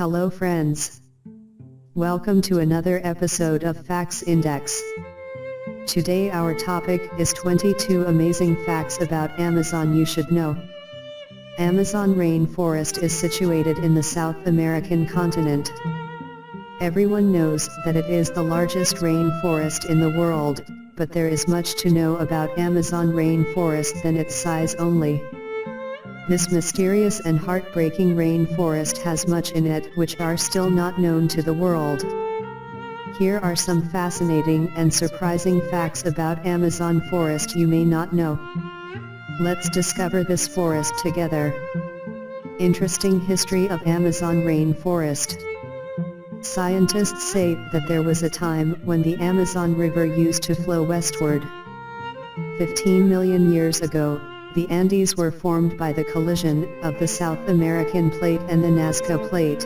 Hello friends. Welcome to another episode of Facts Index. Today our topic is 22 amazing facts about Amazon you should know. Amazon rainforest is situated in the South American continent. Everyone knows that it is the largest rainforest in the world, but there is much to know about Amazon rainforest than its size only. This mysterious and heartbreaking rainforest has much in it which are still not known to the world. Here are some fascinating and surprising facts about Amazon forest you may not know. Let's discover this forest together. Interesting history of Amazon rainforest. Scientists say that there was a time when the Amazon River used to flow westward. 15 million years ago, the Andes were formed by the collision of the South American plate and the Nazca plate.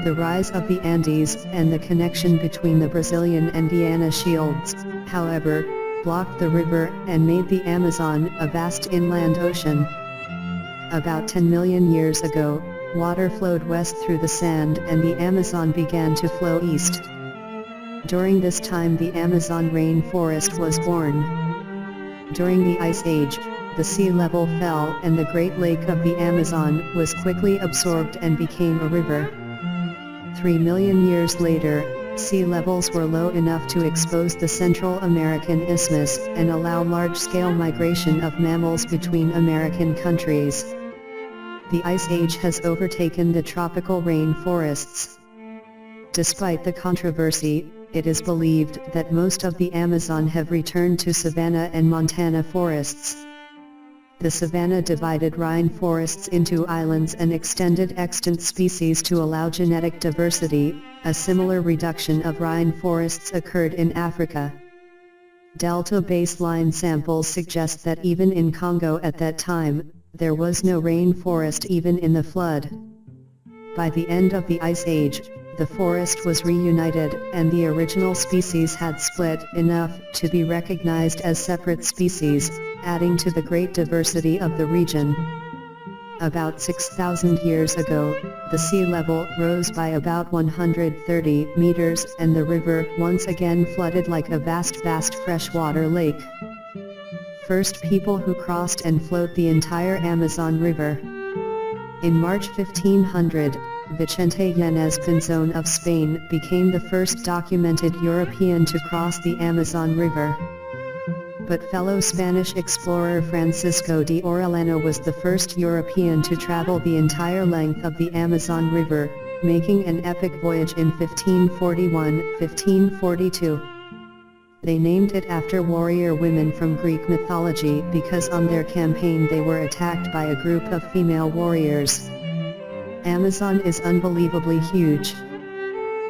The rise of the Andes and the connection between the Brazilian and Guiana shields, however, blocked the river and made the Amazon a vast inland ocean. About 10 million years ago, water flowed west through the sand and the Amazon began to flow east. During this time the Amazon rainforest was born. During the Ice Age, the sea level fell and the Great Lake of the Amazon was quickly absorbed and became a river. 3 million years later, sea levels were low enough to expose the Central American Isthmus and allow large-scale migration of mammals between American countries. The Ice Age has overtaken the tropical rainforests. Despite the controversy, it is believed that most of the Amazon have returned to savanna and montana forests. The savanna divided rainforests into islands and extended extant species to allow genetic diversity. A similar reduction of rainforests occurred in Africa. Delta baseline samples suggest that even in Congo at that time, there was no rainforest even in the flood. By the end of the Ice Age, the forest was reunited and the original species had split enough to be recognized as separate species, adding to the great diversity of the region. About 6,000 years ago, the sea level rose by about 130 meters and the river once again flooded like a vast freshwater lake. First people who crossed and flowed the entire Amazon River. In March 1500, Vicente Yáñez Pinzón of Spain became the first documented European to cross the Amazon River. But fellow Spanish explorer Francisco de Orellana was the first European to travel the entire length of the Amazon River, making an epic voyage in 1541-1542. They named it after warrior women from Greek mythology because on their campaign they were attacked by a group of female warriors. Amazon is unbelievably huge.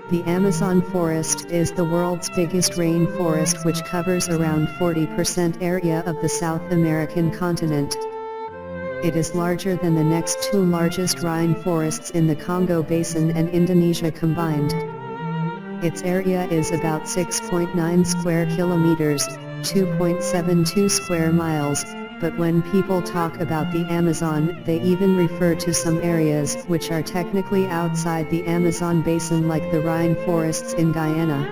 The Amazon forest is the world's biggest rainforest which covers around 40% area of the South American continent. It is larger than the next two largest rainforests in the Congo Basin and Indonesia combined. Its area is about 6.9 square kilometers, 2.72 square miles, but when people talk about the Amazon they even refer to some areas which are technically outside the Amazon basin like the rainforests in Guyana.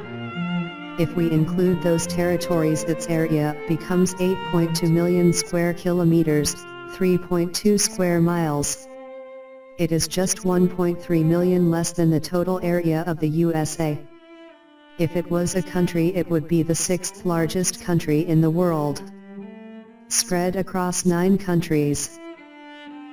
If we include those territories its area becomes 8.2 million square kilometers, 3.2 square miles. It is just 1.3 million less than the total area of the USA. If it was a country it would be the sixth largest country in the world. Spread across 9 countries.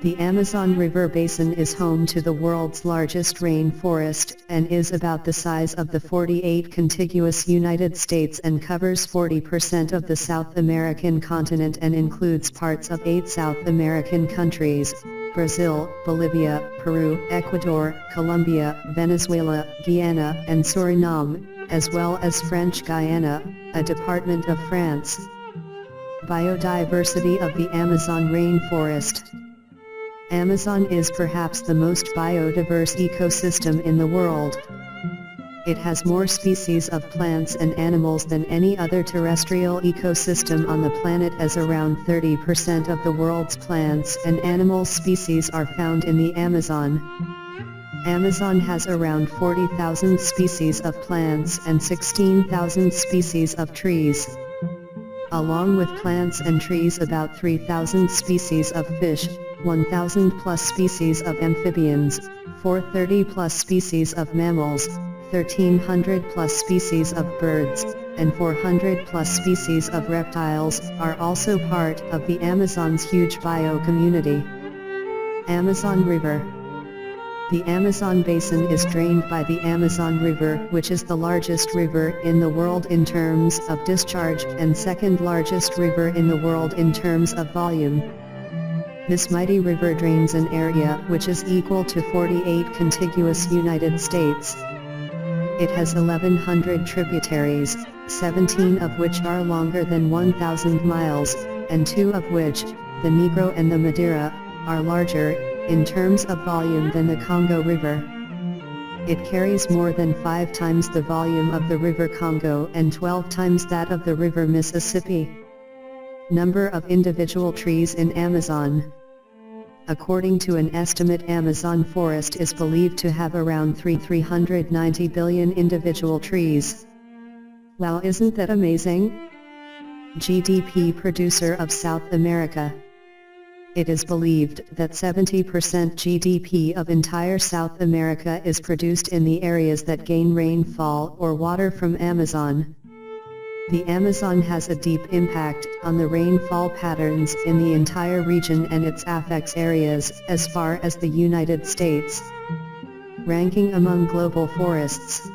The Amazon River Basin is home to the world's largest rainforest and is about the size of the 48 contiguous United States and covers 40% of the South American continent and includes parts of 8 South American countries: Brazil, Bolivia, Peru, Ecuador, Colombia, Venezuela, Guyana, and Suriname, as well as French Guiana, a department of France. Biodiversity of the Amazon rainforest. Amazon is perhaps the most biodiverse ecosystem in the world. It has more species of plants and animals than any other terrestrial ecosystem on the planet, as around 30% of the world's plants and animal species are found in the Amazon. Amazon has around 40,000 species of plants and 16,000 species of trees. Along with plants and trees, about 3,000 species of fish, 1,000 plus species of amphibians, 430 plus species of mammals, 1,300 plus species of birds, and 400 plus species of reptiles are also part of the Amazon's huge bio-community. Amazon River. The Amazon basin is drained by the Amazon River, which is the largest river in the world in terms of discharge and second largest river in the world in terms of volume. This mighty river drains an area which is equal to 48 contiguous United States. It has 1,100 tributaries, 17 of which are longer than 1,000 miles, and 2 of which, the Negro and the Madeira, are larger, in terms of volume, than the Congo River. It carries more than 5 times the volume of the River Congo and 12 times that of the River Mississippi. Number of individual trees in Amazon. According to an estimate, Amazon forest is believed to have around 390 billion individual trees. Wow, isn't that amazing? GDP producer of South America. It is believed that 70% GDP of entire South America is produced in the areas that gain rainfall or water from Amazon. The Amazon has a deep impact on the rainfall patterns in the entire region, and it affects areas as far as the United States. Ranking among global forests.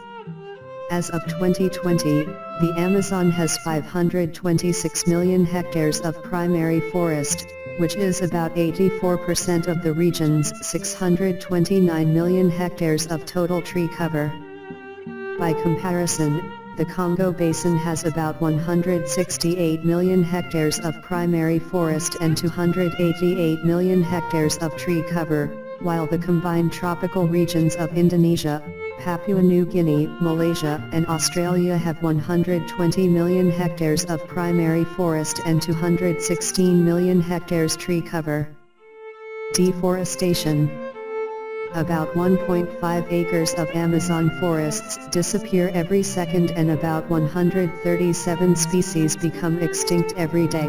As of 2020, the Amazon has 526 million hectares of primary forest, which is about 84% of the region's 629 million hectares of total tree cover. By comparison, the Congo Basin has about 168 million hectares of primary forest and 288 million hectares of tree cover, while the combined tropical regions of Indonesia, Papua New Guinea, Malaysia, and Australia have 120 million hectares of primary forest and 216 million hectares tree cover. Deforestation. About 1.5 acres of Amazon forests disappear every second, and about 137 species become extinct every day.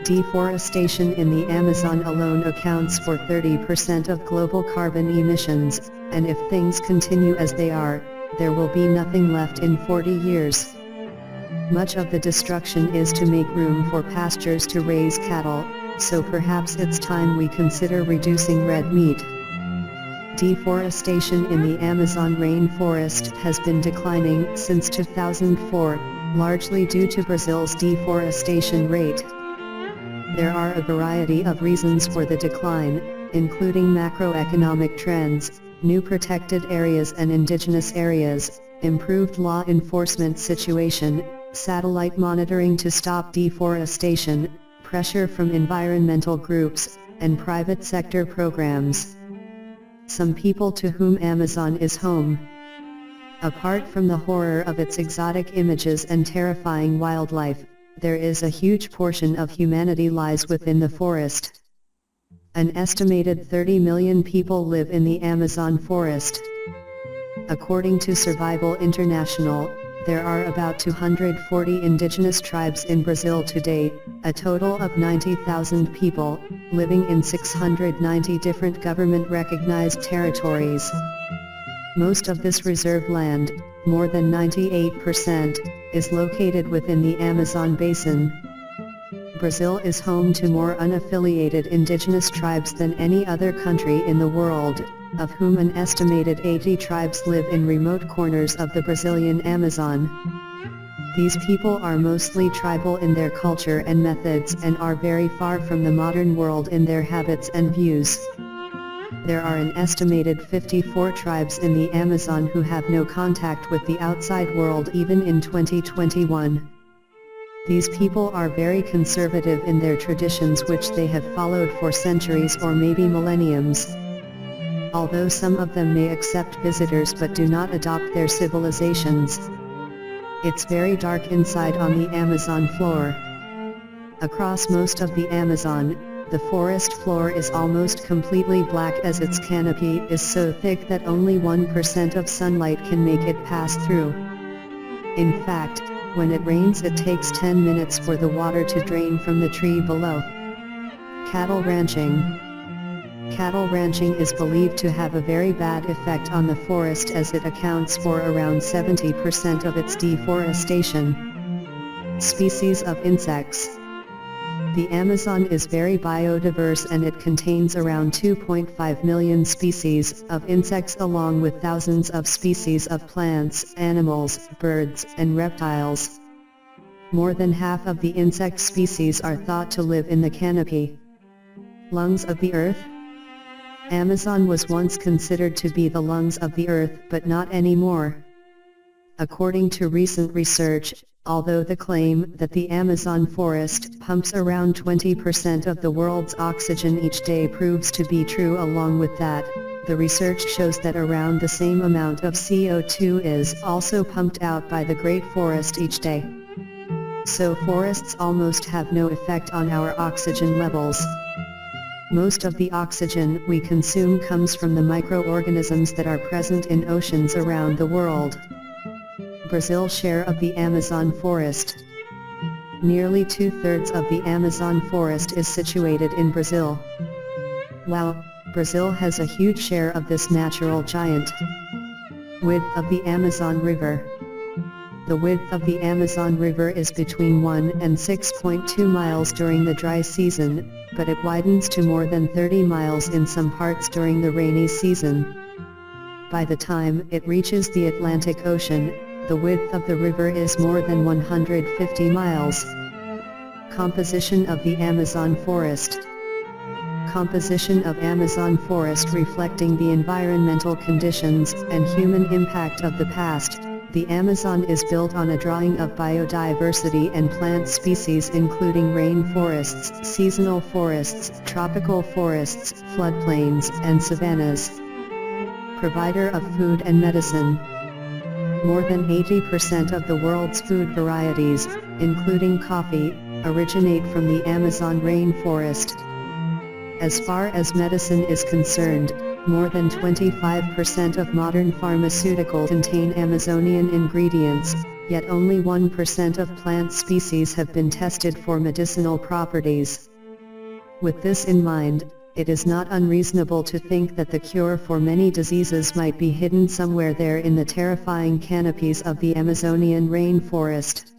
Deforestation in the Amazon alone accounts for 30% of global carbon emissions, and if things continue as they are, there will be nothing left in 40 years. Much of the destruction is to make room for pastures to raise cattle, so perhaps it's time we consider reducing red meat. Deforestation in the Amazon rainforest has been declining since 2004, largely due to Brazil's deforestation rate. There are a variety of reasons for the decline, including macroeconomic trends, new protected areas and indigenous areas, improved law enforcement situation, satellite monitoring to stop deforestation, pressure from environmental groups, and private sector programs. Some people to whom Amazon is home. Apart from the horror of its exotic images and terrifying wildlife, there is a huge portion of humanity lies within the forest. An estimated 30 million people live in the Amazon forest. According to Survival International, there are about 240 indigenous tribes in Brazil today, a total of 90,000 people, living in 690 different government-recognized territories. Most of this reserve land, more than 98%, is located within the Amazon basin. Brazil is home to more unaffiliated indigenous tribes than any other country in the world, of whom an estimated 80 tribes live in remote corners of the Brazilian Amazon. These people are mostly tribal in their culture and methods and are very far from the modern world in their habits and views. There are an estimated 54 tribes in the Amazon who have no contact with the outside world even in 2021. These people are very conservative in their traditions, which they have followed for centuries or maybe millenniums. Although some of them may accept visitors but do not adopt their civilizations. It's very dark inside on the Amazon floor. Across most of the Amazon, The forest floor is almost completely black as its canopy is so thick that only 1% of sunlight can make it pass through. In fact, when it rains it takes 10 minutes for the water to drain from the tree below. Cattle ranching. Cattle ranching is believed to have a very bad effect on the forest as it accounts for around 70% of its deforestation. Species of insects. The Amazon is very biodiverse and it contains around 2.5 million species of insects along with thousands of species of plants, animals, birds, and reptiles. More than half of the insect species are thought to live in the canopy. Lungs of the earth. Amazon was once considered to be the lungs of the earth, but not anymore. According to recent research, although the claim that the Amazon forest pumps around 20% of the world's oxygen each day proves to be true, along with that, the research shows that around the same amount of CO2 is also pumped out by the Great Forest each day. So forests almost have no effect on our oxygen levels. Most of the oxygen we consume comes from the microorganisms that are present in oceans around the world. Brazil's share of the Amazon forest. Nearly 2/3 of the Amazon forest is situated in Brazil. Wow, Brazil has a huge share of this natural giant. Width of the Amazon River. The width of the Amazon River is between 1 and 6.2 miles during the dry season, but it widens to more than 30 miles in some parts during the rainy season. By the time it reaches the Atlantic Ocean, the width of the river is more than 150 miles. Composition of the Amazon forest. Composition of Amazon forest reflecting the environmental conditions and human impact of the past. The Amazon is built on a drawing of biodiversity and plant species including rainforests, seasonal forests, tropical forests, floodplains, and savannas. Provider of food and medicine. More than 80% of the world's food varieties, including coffee, originate from the Amazon rainforest. As far as medicine is concerned, more than 25% of modern pharmaceuticals contain Amazonian ingredients, yet only 1% of plant species have been tested for medicinal properties. With this in mind, it is not unreasonable to think that the cure for many diseases might be hidden somewhere there in the terrifying canopies of the Amazonian rainforest.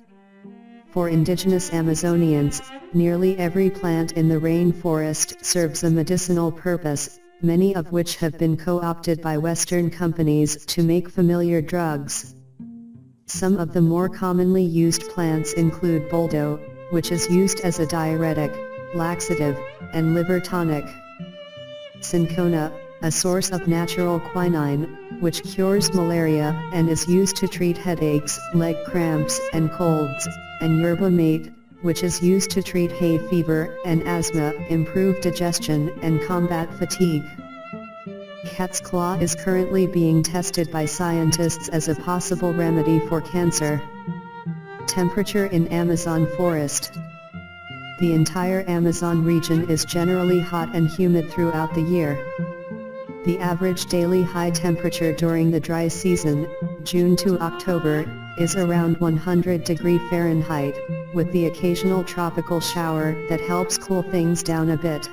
For indigenous Amazonians, nearly every plant in the rainforest serves a medicinal purpose, many of which have been co-opted by Western companies to make familiar drugs. Some of the more commonly used plants include boldo, which is used as a diuretic, laxative, and liver tonic. Cinchona, a source of natural quinine, which cures malaria and is used to treat headaches, leg cramps, and colds, and yerba mate, which is used to treat hay fever and asthma, improve digestion, and combat fatigue. Cat's claw is currently being tested by scientists as a possible remedy for cancer. Temperature in Amazon forest. The entire Amazon region is generally hot and humid throughout the year. The average daily high temperature during the dry season, June to October, is around 100 degrees Fahrenheit, with the occasional tropical shower that helps cool things down a bit.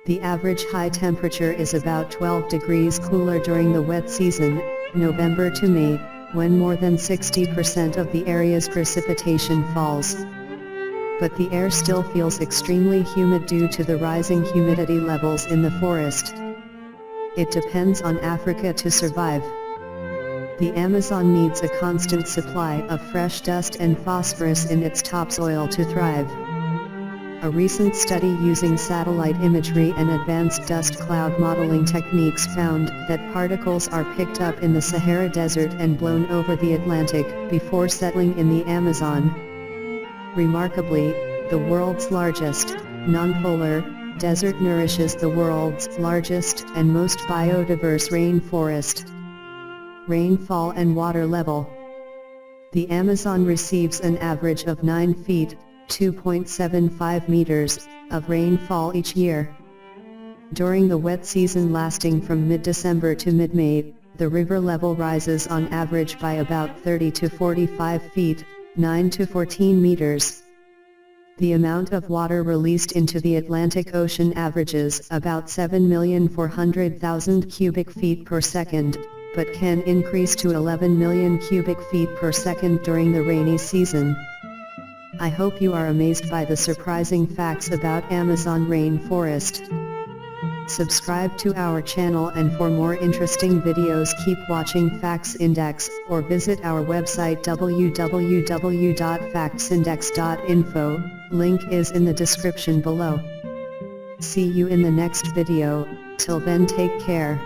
The average high temperature is about 12 degrees cooler during the wet season, November to May, when more than 60% of the area's precipitation falls. But the air still feels extremely humid due to the rising humidity levels in the forest. It depends on Africa to survive. The Amazon needs a constant supply of fresh dust and phosphorus in its topsoil to thrive. A recent study using satellite imagery and advanced dust cloud modeling techniques found that particles are picked up in the Sahara Desert and blown over the Atlantic before settling in the Amazon. Remarkably, the world's largest, non-polar, desert nourishes the world's largest and most biodiverse rainforest. Rainfall and water level. The Amazon receives an average of 9 feet, 2.75 meters, of rainfall each year. During the wet season lasting from mid-December to mid-May, the river level rises on average by about 30 to 45 feet, 9 to 14 meters. The amount of water released into the Atlantic Ocean averages about 7,400,000 cubic feet per second, but can increase to 11 million cubic feet per second during the rainy season. I hope you are amazed by the surprising facts about Amazon rainforest. Subscribe to our channel, and for more interesting videos keep watching Facts Index, or visit our website www.factsindex.info, link is in the description below. See you in the next video, till then take care.